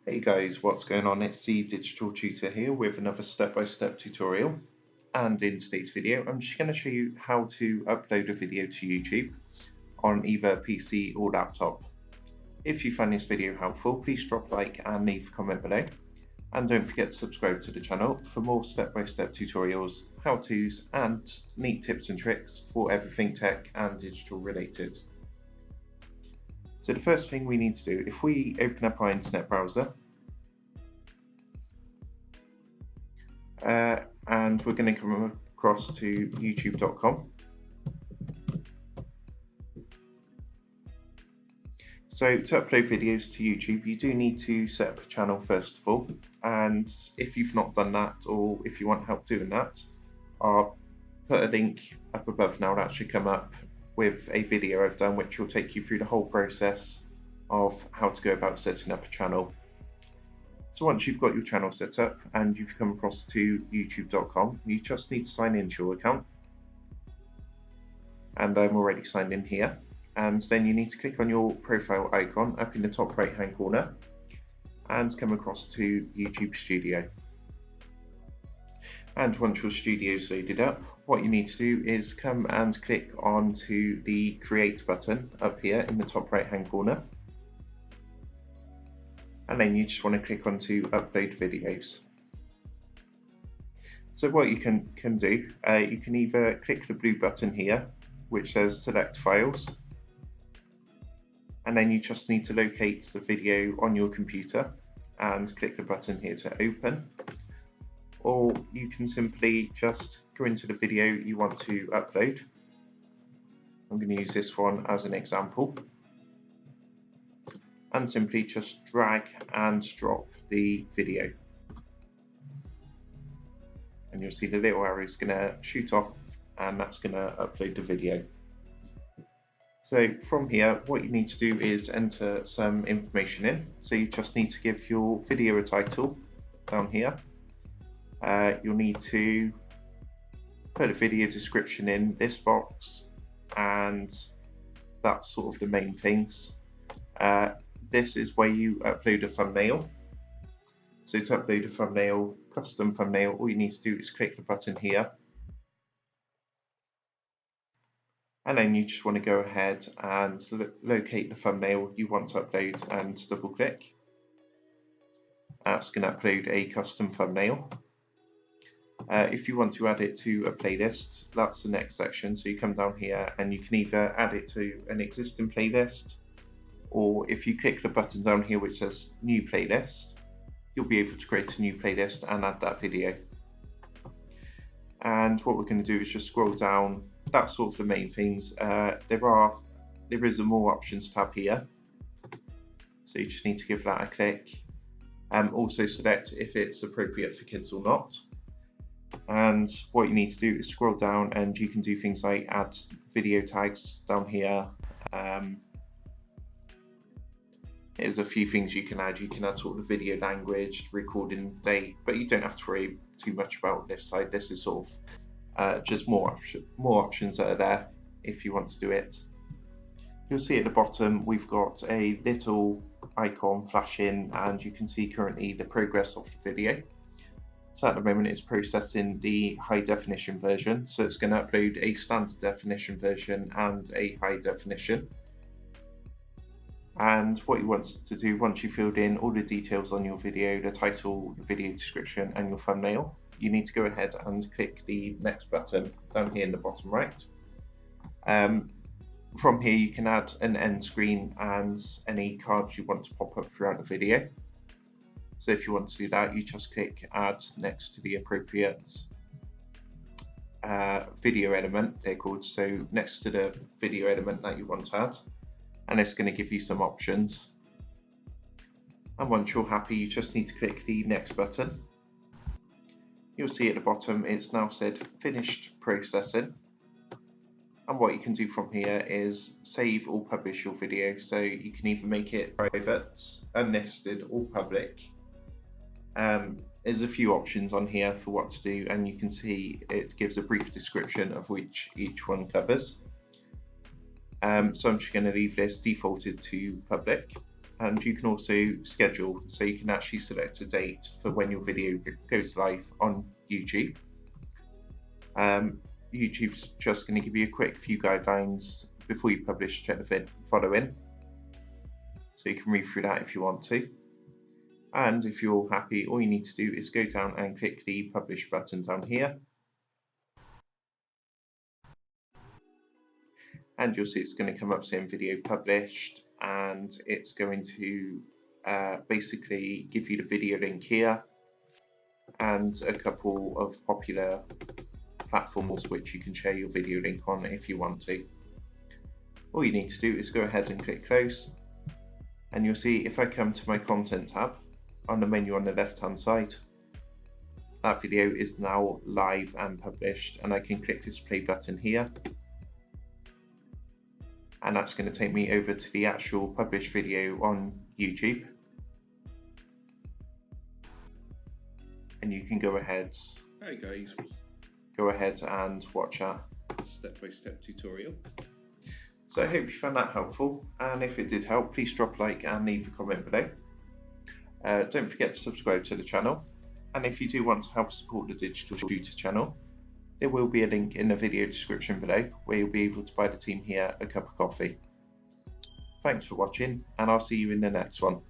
Hey guys, what's going on? It's the Digital Tutor here with another step-by-step tutorial. And in today's video, I'm just going to show you how to upload a video to YouTube on either PC or laptop. If you find this video helpful, please drop a like and leave a comment below. And don't forget to subscribe to the channel for more step-by-step tutorials, how-tos, and neat tips and tricks for everything tech and digital related. So the first thing we need to do, if we open up our internet browser, and we're going to come across to youtube.com. So to upload videos to YouTube, you do need to set up a channel first of all, and if you've not done that, or if you want help doing that, I'll put a link up above now that should come up with a video I've done which will take you through the whole process of how to go about setting up a channel. So once you've got your channel set up and you've come across to youtube.com, you just need to sign into your account. And I'm already signed in here. And then you need to click on your profile icon up in the top right hand corner and come across to YouTube Studio. And once your studio is loaded up, what you need to do is come and click onto the Create button up here in the top right hand corner. And then you just want to click onto Upload Videos. So what you can do, you can either click the blue button here, which says Select Files, and then you just need to locate the video on your computer and click the button here to open. Or you can simply just go into the video you want to upload. I'm going to use this one as an example. And simply just drag and drop the video. And you'll see the little arrow is going to shoot off, and that's going to upload the video. So from here, what you need to do is enter some information in. So you just need to give your video a title down here. You'll need to put a video description in this box, and that's sort of the main things. This is where you upload a thumbnail. So to upload a thumbnail, custom thumbnail, all you need to do is click the button here. And then you just want to go ahead and locate the thumbnail you want to upload and double click. That's going to upload a custom thumbnail. If you want to add it to a playlist, that's the next section. So you come down here and you can either add it to an existing playlist, or if you click the button down here which says New Playlist, you'll be able to create a new playlist and add that video. And what we're going to do is just scroll down. That's sort of the main things. There is a More Options tab here, so you just need to give that a click. Also select if it's appropriate for kids or not. And what you need to do is scroll down, and you can do things like add video tags down here. There's a few things you can add. You can add sort of the video language, recording date, but you don't have to worry too much about this side. This is sort of just more options that are there if you want to do it. You'll see at the bottom we've got a little icon flashing, and you can see currently the progress of the video. So at the moment it's processing the high definition version, so it's going to upload a standard definition version and a high definition. And what you want to do, once you've filled in all the details on your video, the title, the video description and your thumbnail, you need to go ahead and click the next button down here in the bottom right. From here you can add an end screen and any cards you want to pop up throughout the video. So if you want to do that, you just click Add next to the appropriate video element, they're called, so next to the video element that you want to add. And it's going to give you some options. And once you're happy, you just need to click the next button. You'll see at the bottom it's now said finished processing. And what you can do from here is save or publish your video. So you can either make it private, unlisted, or public. There's a few options on here for what to do, and you can see it gives a brief description of which each one covers. So I'm just going to leave this defaulted to public. and you can also schedule, so you can actually select a date for when your video goes live on YouTube. YouTube's just going to give you a quick few guidelines before you publish, check the following, so you can read through that if you want to. And if you're all happy, all you need to do is go down and click the publish button down here, and you'll see it's going to come up saying video published, and it's going to basically give you the video link here and a couple of popular platforms which you can share your video link on if you want to. All you need to do is go ahead and click close, and you'll see if I come to my content tab on the menu on the left hand side, that video is now live and published, and I can click this play button here, and that's going to take me over to the actual published video on YouTube, and you can go ahead and watch that step-by-step tutorial. So I hope you found that helpful, and if it did help, please drop a like and leave a comment below. Don't forget to subscribe to the channel, and if you do want to help support the Digital Tutor channel, there will be a link in the video description below where you'll be able to buy the team here a cup of coffee. Thanks for watching, and I'll see you in the next one.